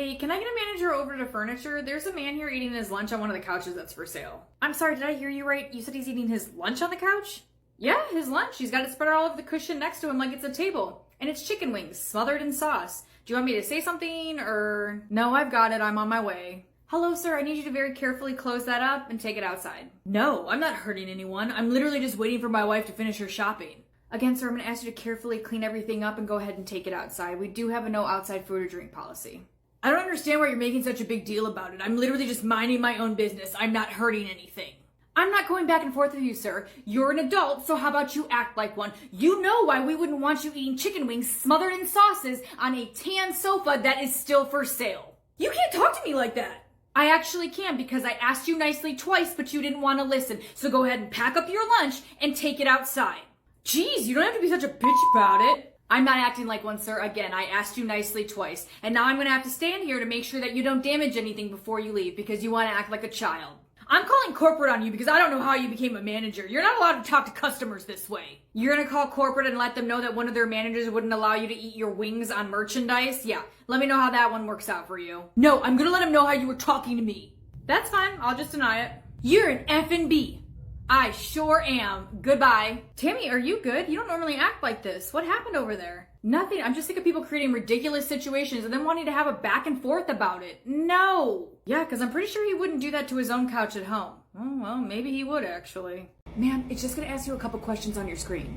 Hey, can I get a manager over to furniture? There's a man here eating his lunch on one of the couches that's for sale. I'm sorry, did I hear you right? You said he's eating his lunch on the couch? Yeah, his lunch. He's got it spread all over the cushion next to him like it's a table. And it's chicken wings, smothered in sauce. Do you want me to say something, or... No, I've got it. I'm on my way. Hello, sir. I need you to very carefully close that up and take it outside. No, I'm not hurting anyone. I'm literally just waiting for my wife to finish her shopping. Again, sir, I'm going to ask you to carefully clean everything up and go ahead and take it outside. We do have a no outside food or drink policy. I don't understand why you're making such a big deal about it. I'm literally just minding my own business. I'm not hurting anything. I'm not going back and forth with you, sir. You're an adult, so how about you act like one? You know why we wouldn't want you eating chicken wings smothered in sauces on a tan sofa that is still for sale. You can't talk to me like that. I actually can, because I asked you nicely twice, but you didn't want to listen. So go ahead and pack up your lunch and take it outside. Jeez, you don't have to be such a bitch about it. I'm not acting like one, sir. Again, I asked you nicely twice. And now I'm going to have to stand here to make sure that you don't damage anything before you leave, because you want to act like a child. I'm calling corporate on you because I don't know how you became a manager. You're not allowed to talk to customers this way. You're going to call corporate and let them know that one of their managers wouldn't allow you to eat your wings on merchandise? Yeah, let me know how that one works out for you. No, I'm going to let him know how you were talking to me. That's fine. I'll just deny it. You're an F&B. I sure am. Goodbye. Tammy, are you good? You don't normally act like this. What happened over there? Nothing. I'm just sick of people creating ridiculous situations and then wanting to have a back and forth about it. No. Yeah, because I'm pretty sure he wouldn't do that to his own couch at home. Oh, well, maybe he would actually. Ma'am, it's just going to ask you a couple questions on your screen.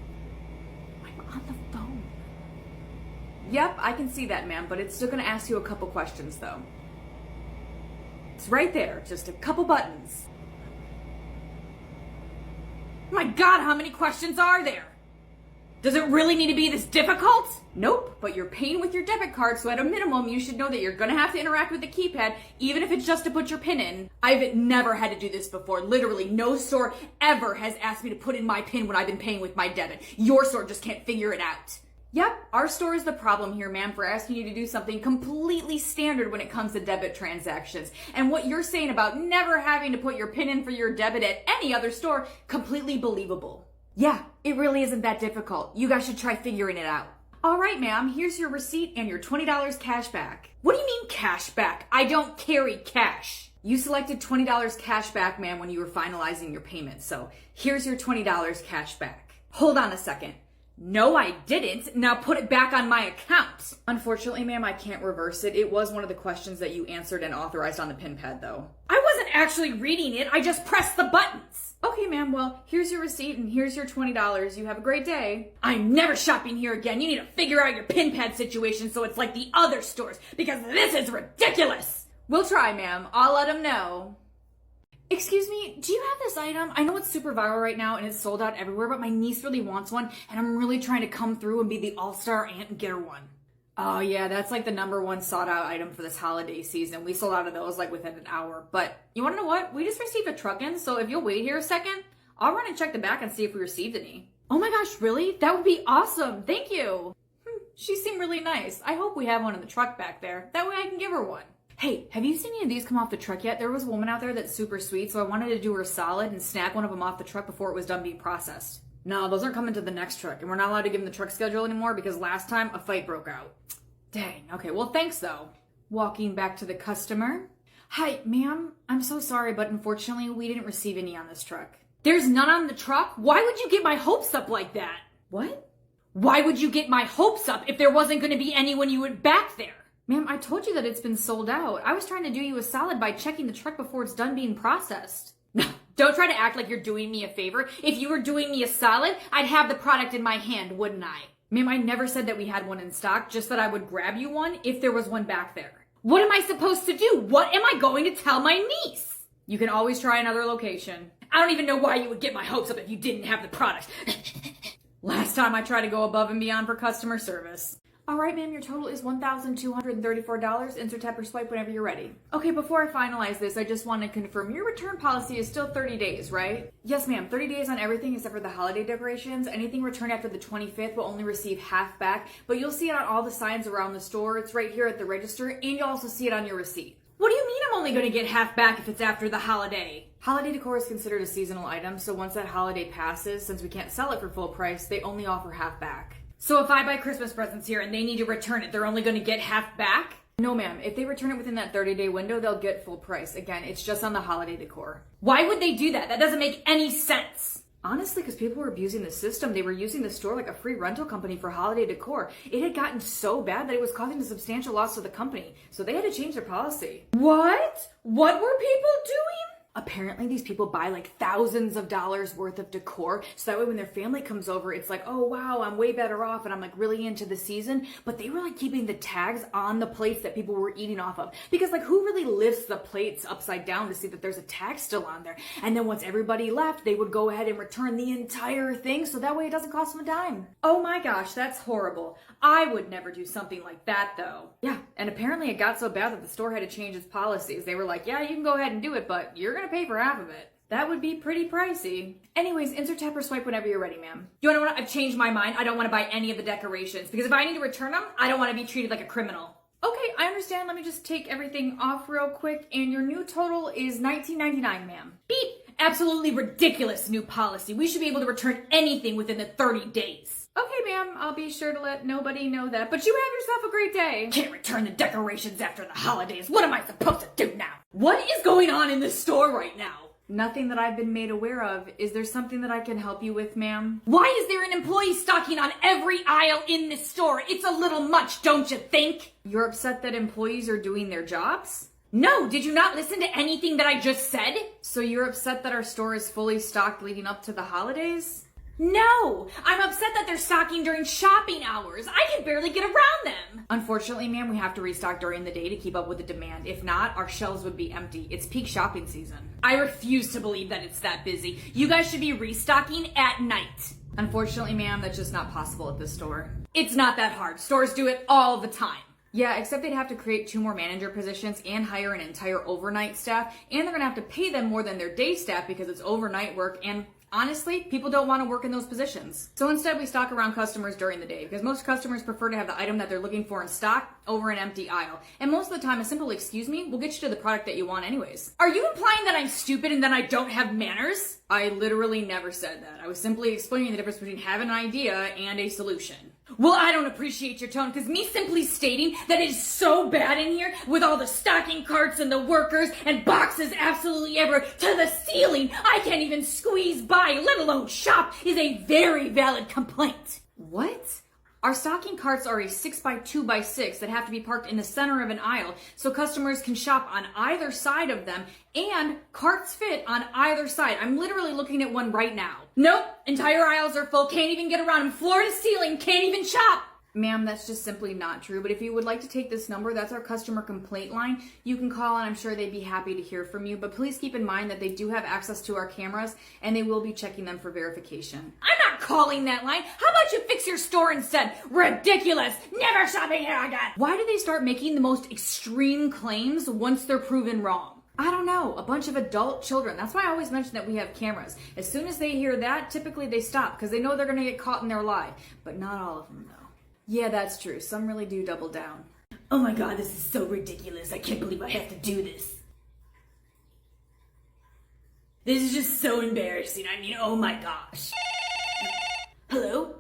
I'm on the phone. Yep, I can see that, ma'am, but it's still going to ask you a couple questions, though. It's right there. Just a couple buttons. My God, how many questions are there? Does it really need to be this difficult? Nope, but you're paying with your debit card, so at a minimum, you should know that you're gonna have to interact with the keypad, even if it's just to put your PIN in. I've never had to do this before. Literally, no store ever has asked me to put in my PIN when I've been paying with my debit. Your store just can't figure it out. Yep, our store is the problem here, ma'am, for asking you to do something completely standard when it comes to debit transactions. And what you're saying about never having to put your PIN in for your debit at any other store, completely believable. Yeah, it really isn't that difficult. You guys should try figuring it out. All right, ma'am, here's your receipt and your $20 cash back. What do you mean cash back? I don't carry cash. You selected $20 cash back, ma'am, when you were finalizing your payment. So here's your $20 cash back. Hold on a second. No, I didn't. Now put it back on my account. Unfortunately, ma'am, I can't reverse it. It was one of the questions that you answered and authorized on the PIN pad, though. I wasn't actually reading it. I just pressed the buttons. Okay, ma'am, well, here's your receipt and here's your $20. You have a great day. I'm never shopping here again. You need to figure out your PIN pad situation so it's like the other stores, because this is ridiculous. We'll try, ma'am. I'll let them know. Excuse me, do you have this item? I know it's super viral right now and it's sold out everywhere, but my niece really wants one and I'm really trying to come through and be the all-star aunt and get her one. Oh yeah, that's like the #1 sought out item for this holiday season. We sold out of those like within an hour. But you wanna know what? We just received a truck in, so if you'll wait here a second, I'll run and check the back and see if we received any. Oh my gosh, really? That would be awesome. Thank you. She seemed really nice. I hope we have one in the truck back there. That way I can give her one. Hey, have you seen any of these come off the truck yet? There was a woman out there that's super sweet, so I wanted to do her solid and snag one of them off the truck before it was done being processed. No, those aren't coming to the next truck, and we're not allowed to give them the truck schedule anymore because last time a fight broke out. Dang, okay, well thanks though. Walking back to the customer. Hi, ma'am, I'm so sorry, but unfortunately we didn't receive any on this truck. There's none on the truck? Why would you get my hopes up like that? What? Why would you get my hopes up if there wasn't going to be any when you went back there? Ma'am, I told you that it's been sold out. I was trying to do you a solid by checking the truck before it's done being processed. No, don't try to act like you're doing me a favor. If you were doing me a solid, I'd have the product in my hand, wouldn't I? Ma'am, I never said that we had one in stock, just that I would grab you one if there was one back there. What am I supposed to do? What am I going to tell my niece? You can always try another location. I don't even know why you would get my hopes up if you didn't have the product. Last time I tried to go above and beyond for customer service. All right, ma'am, your total is $1,234. Insert tap or swipe whenever you're ready. Okay, before I finalize this, I just want to confirm your return policy is still 30 days, right? Yes, ma'am, 30 days on everything except for the holiday decorations. Anything returned after the 25th will only receive half back, but you'll see it on all the signs around the store. It's right here at the register, and you'll also see it on your receipt. What do you mean I'm only going to get half back if it's after the holiday? Holiday decor is considered a seasonal item, so once that holiday passes, since we can't sell it for full price, they only offer half back. So if I buy Christmas presents here and they need to return it, they're only going to get half back? No, ma'am. If they return it within that 30-day window, they'll get full price. Again, it's just on the holiday decor. Why would they do that? That doesn't make any sense. Honestly, because people were abusing the system. They were using the store like a free rental company for holiday decor. It had gotten so bad that it was causing a substantial loss to the company. So they had to change their policy. What? What were people doing? Apparently these people buy like thousands of dollars worth of decor, so that way when their family comes over, it's like, oh wow, I'm way better off and I'm like really into the season. But they were like keeping the tags on the plates that people were eating off of, because like who really lifts the plates upside down to see that there's a tag still on there? And then once everybody left, they would go ahead and return the entire thing, so that way it doesn't cost them a dime. Oh my gosh, that's horrible. I would never do something like that though. Yeah, and apparently it got so bad that the store had to change its policies. They were like, yeah, you can go ahead and do it, but you're gonna pay for half of it. That would be pretty pricey. Anyways, insert tap or swipe whenever you're ready, ma'am. You wanna know what? I've changed my mind. I don't wanna buy any of the decorations, because if I need to return them, I don't wanna be treated like a criminal. Okay, I understand. Let me just take everything off real quick, and your new total is $19.99, ma'am. Beep! Absolutely ridiculous new policy. We should be able to return anything within the 30 days. Okay, ma'am, I'll be sure to let nobody know that, but you have yourself a great day. Can't return the decorations after the holidays. What am I supposed to do now? What is going on in this store right now? Nothing that I've been made aware of. Is there something that I can help you with, ma'am? Why is there an employee stocking on every aisle in this store? It's a little much, don't you think? You're upset that employees are doing their jobs? No, did you not listen to anything that I just said? So you're upset that our store is fully stocked leading up to the holidays? No, I'm upset that they're stocking during shopping hours. I can barely get around them. Unfortunately, ma'am, we have to restock during the day to keep up with the demand. If not, our shelves would be empty. It's peak shopping season. I refuse to believe that it's that busy. You guys should be restocking at night. Unfortunately, ma'am, that's just not possible at this store. It's not that hard. Stores do it all the time. Yeah, except they'd have to create 2 more manager positions and hire an entire overnight staff, and they're gonna have to pay them more than their day staff because it's overnight work, and honestly, people don't want to work in those positions. So instead we stock around customers during the day, because most customers prefer to have the item that they're looking for in stock over an empty aisle. And most of the time a simple excuse me will get you to the product that you want anyways. Are you implying that I'm stupid and that I don't have manners? I literally never said that. I was simply explaining the difference between having an idea and a solution. Well, I don't appreciate your tone, because me simply stating that it is so bad in here with all the stocking carts and the workers and boxes absolutely ever to the ceiling, I can't even squeeze by, let alone shop, is a very valid complaint. What? Our stocking carts are a 6x2x6 that have to be parked in the center of an aisle so customers can shop on either side of them, and carts fit on either side. I'm literally looking at one right now. Nope, entire aisles are full, can't even get around them, floor to ceiling, can't even shop. Ma'am, that's just simply not true, but if you would like to take this number, that's our customer complaint line. You can call and I'm sure they'd be happy to hear from you, but please keep in mind that they do have access to our cameras and they will be checking them for verification. I'm not calling that line. How about you fix your store instead? Ridiculous! Never shopping here again! Why do they start making the most extreme claims once they're proven wrong? I don't know, a bunch of adult children. That's why I always mention that we have cameras. As soon as they hear that, typically they stop because they know they're gonna get caught in their lie, but not all of them though. Yeah, that's true. Some really do double down. Oh my god, this is so ridiculous. I can't believe I have to do this. This is just so embarrassing. I mean, oh my gosh. Hello?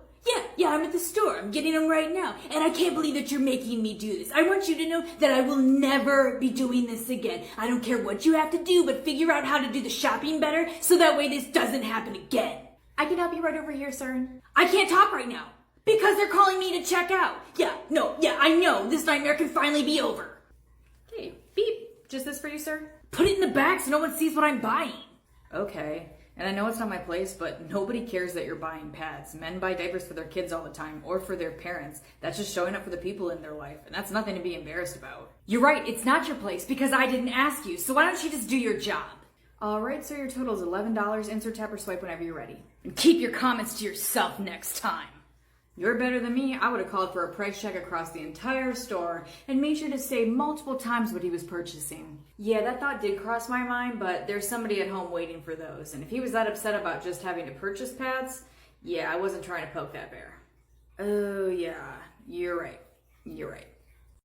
Yeah, I'm at the store. I'm getting them right now. And I can't believe that you're making me do this. I want you to know that I will never be doing this again. I don't care what you have to do, but figure out how to do the shopping better so that way this doesn't happen again. I can help you right over here, sir. I can't talk right now. Because they're calling me to check out. I know. This nightmare can finally be over. Okay, beep. Just this for you, sir? Put it in the bag so no one sees what I'm buying. Okay. And I know it's not my place, but nobody cares that you're buying pads. Men buy diapers for their kids all the time, or for their parents. That's just showing up for the people in their life, and that's nothing to be embarrassed about. You're right, it's not your place, because I didn't ask you, so why don't you just do your job? Alright, so your total is $11. Insert tap or swipe whenever you're ready. And keep your comments to yourself next time. You're better than me. I would have called for a price check across the entire store and made sure to say multiple times what he was purchasing. Yeah, that thought did cross my mind, but there's somebody at home waiting for those. And if he was that upset about just having to purchase pads, yeah, I wasn't trying to poke that bear. Oh, yeah, you're right.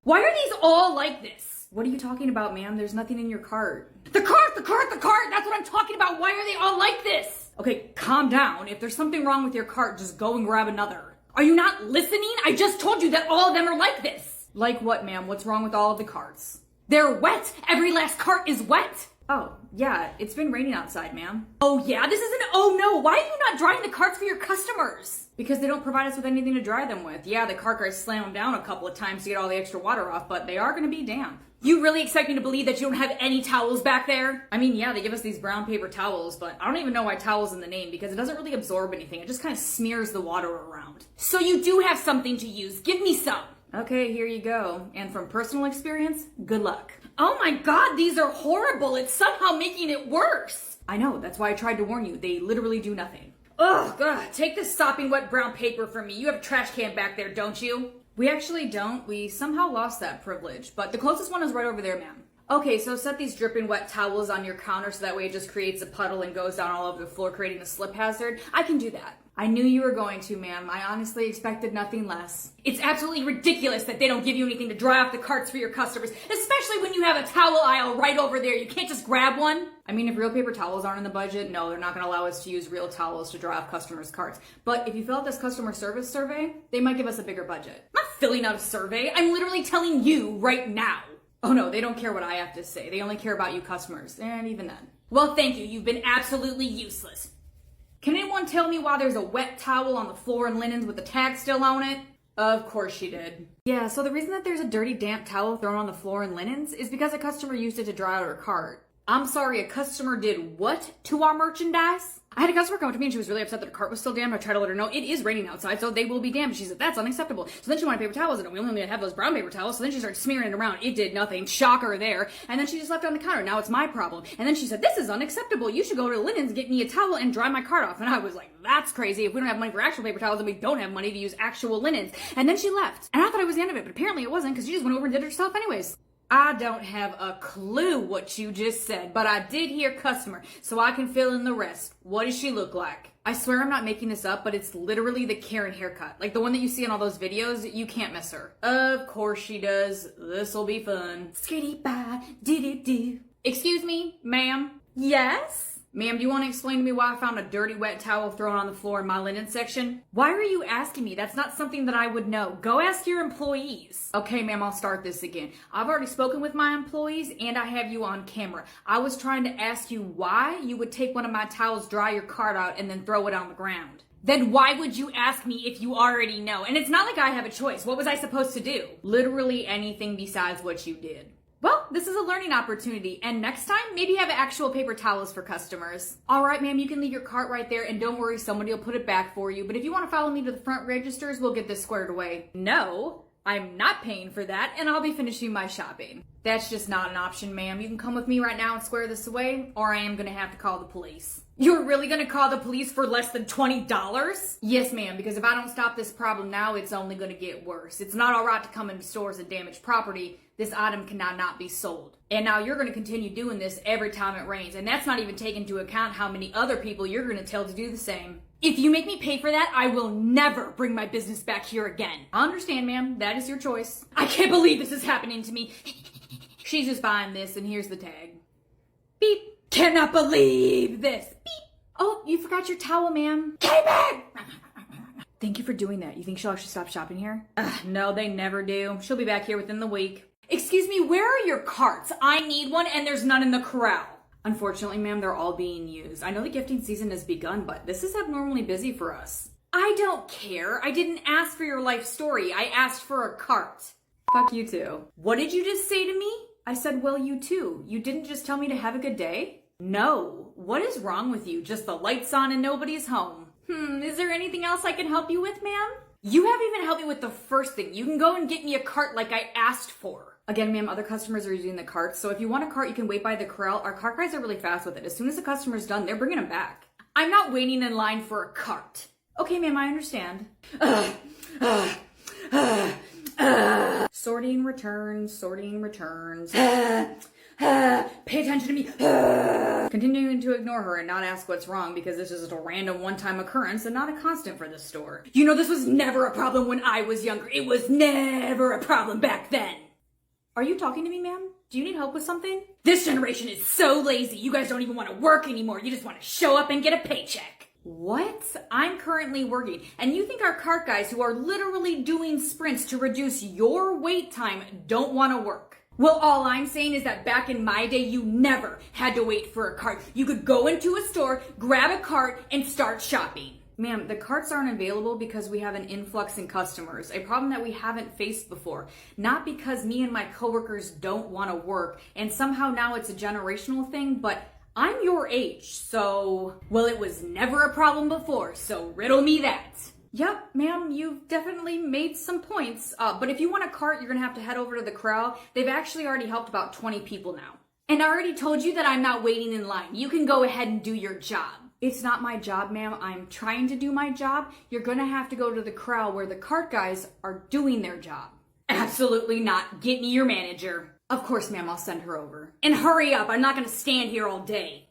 Why are these all like this? What are you talking about, ma'am? There's nothing in your cart. The cart! That's what I'm talking about! Why are they all like this? Okay, calm down. If there's something wrong with your cart, just go and grab another. Are you not listening? I just told you that all of them are like this. Like what, ma'am? What's wrong with all of the carts? They're wet! Every last cart is wet! Oh, yeah, it's been raining outside, ma'am. Oh yeah, this isn't, oh no, why are you not drying the carts for your customers? Because they don't provide us with anything to dry them with. Yeah, the cart guys slam them down a couple of times to get all the extra water off, but they are gonna be damp. You really expect me to believe that you don't have any towels back there? I mean, yeah, they give us these brown paper towels, but I don't even know why towel's in the name because it doesn't really absorb anything. It just kind of smears the water around. So you do have something to use. Give me some. Okay, here you go. And from personal experience, good luck. Oh my god, these are horrible. It's somehow making it worse. I know, that's why I tried to warn you. They literally do nothing. Ugh, God, take this sopping wet brown paper from me. You have a trash can back there, don't you? We actually don't. We somehow lost that privilege, but the closest one is right over there, ma'am. Okay, so set these dripping wet towels on your counter so that way it just creates a puddle and goes down all over the floor, creating a slip hazard. I can do that. I knew you were going to, ma'am. I honestly expected nothing less. It's absolutely ridiculous that they don't give you anything to dry off the carts for your customers, especially when you have a towel aisle right over there. You can't just grab one. I mean, if real paper towels aren't in the budget, no, they're not going to allow us to use real towels to dry off customers' carts. But if you fill out this customer service survey, they might give us a bigger budget. I'm not filling out a survey. I'm literally telling you right now. Oh no, they don't care what I have to say. They only care about you customers, and even then. Well, thank you. You've been absolutely useless. Can anyone tell me why there's a wet towel on the floor and linens with the tag still on it? Of course she did. Yeah, so the reason that there's a dirty, damp towel thrown on the floor and linens is because a customer used it to dry out her cart. I'm sorry, a customer did what to our merchandise? I had a customer come up to me and she was really upset that her cart was still damp. I tried to let her know it is raining outside, so they will be damp. She said, that's unacceptable. So then she wanted paper towels, and we only have those brown paper towels, so then she started smearing it around. It did nothing. Shocker there. And then she just left it on the counter. Now it's my problem. And then she said, this is unacceptable. You should go to Linens, get me a towel, and dry my cart off. And I was like, that's crazy. If we don't have money for actual paper towels, then we don't have money to use actual linens. And then she left. And I thought it was the end of it, but apparently it wasn't, because she just went over and did it herself anyways. I don't have a clue what you just said, but I did hear customer, so I can fill in the rest. What does she look like? I swear I'm not making this up, but it's literally the Karen haircut. Like the one that you see in all those videos, you can't miss her. Of course she does. This'll be fun. Skitty bye, doo-doo-doo. Excuse me, ma'am? Yes? Ma'am, do you want to explain to me why I found a dirty wet towel thrown on the floor in my linen section? Why are you asking me? That's not something that I would know. Go ask your employees. Okay, ma'am, I'll start this again. I've already spoken with my employees and I have you on camera. I was trying to ask you why you would take one of my towels, dry your cart out, and then throw it on the ground. Then why would you ask me if you already know? And it's not like I have a choice. What was I supposed to do? Literally anything besides what you did. Well, this is a learning opportunity, and next time, maybe have actual paper towels for customers. All right, ma'am, you can leave your cart right there, and don't worry, somebody will put it back for you. But if you want to follow me to the front registers, we'll get this squared away. No, I'm not paying for that, and I'll be finishing my shopping. That's just not an option, ma'am. You can come with me right now and square this away, or I am going to have to call the police. You're really going to call the police for less than $20? Yes, ma'am, because if I don't stop this problem now, it's only going to get worse. It's not all right to come into stores and damage property. This item cannot not be sold. And now you're going to continue doing this every time it rains. And that's not even taking into account how many other people you're going to tell to do the same. If you make me pay for that, I will never bring my business back here again. I understand, ma'am. That is your choice. I can't believe this is happening to me. She's just buying this, and here's the tag. Beep. Cannot believe this. Beep. Oh, you forgot your towel, ma'am. Cayman! Thank you for doing that. You think she'll actually stop shopping here? No, they never do. She'll be back here within the week. Excuse me, where are your carts? I need one and there's none in the corral. Unfortunately, ma'am, they're all being used. I know the gifting season has begun, but this is abnormally busy for us. I don't care. I didn't ask for your life story. I asked for a cart. Fuck you too. What did you just say to me? I said, well, you too. You didn't just tell me to have a good day? No. What is wrong with you? Just the lights on and nobody's home. Is there anything else I can help you with, ma'am? You haven't even helped me with the first thing. You can go and get me a cart like I asked for. Again, ma'am, other customers are using the carts, so if you want a cart, you can wait by the corral. Our cart guys are really fast with it. As soon as the customer's done, they're bringing them back. I'm not waiting in line for a cart. Okay, ma'am, I understand. Sorting returns, sorting returns. Pay attention to me. Continuing to ignore her and not ask what's wrong because this is just a random one-time occurrence and not a constant for this store. You know, this was never a problem when I was younger. It was never a problem back then. Are you talking to me, ma'am? Do you need help with something? This generation is so lazy. You guys don't even want to work anymore. You just want to show up and get a paycheck. What? I'm currently working, and you think our cart guys who are literally doing sprints to reduce your wait time don't want to work? Well, all I'm saying is that back in my day, you never had to wait for a cart. You could go into a store, grab a cart, and start shopping. Ma'am, the carts aren't available because we have an influx in customers, a problem that we haven't faced before. Not because me and my coworkers don't want to work, and somehow now it's a generational thing, but I'm your age, so, well, it was never a problem before, so riddle me that. Yep, ma'am, you've definitely made some points, but if you want a cart, you're gonna have to head over to the corral. They've actually already helped about 20 people now. And I already told you that I'm not waiting in line. You can go ahead and do your job. It's not my job, ma'am. I'm trying to do my job. You're gonna have to go to the corral where the cart guys are doing their job. Absolutely not. Get me your manager. Of course, ma'am, I'll send her over. And hurry up, I'm not gonna stand here all day.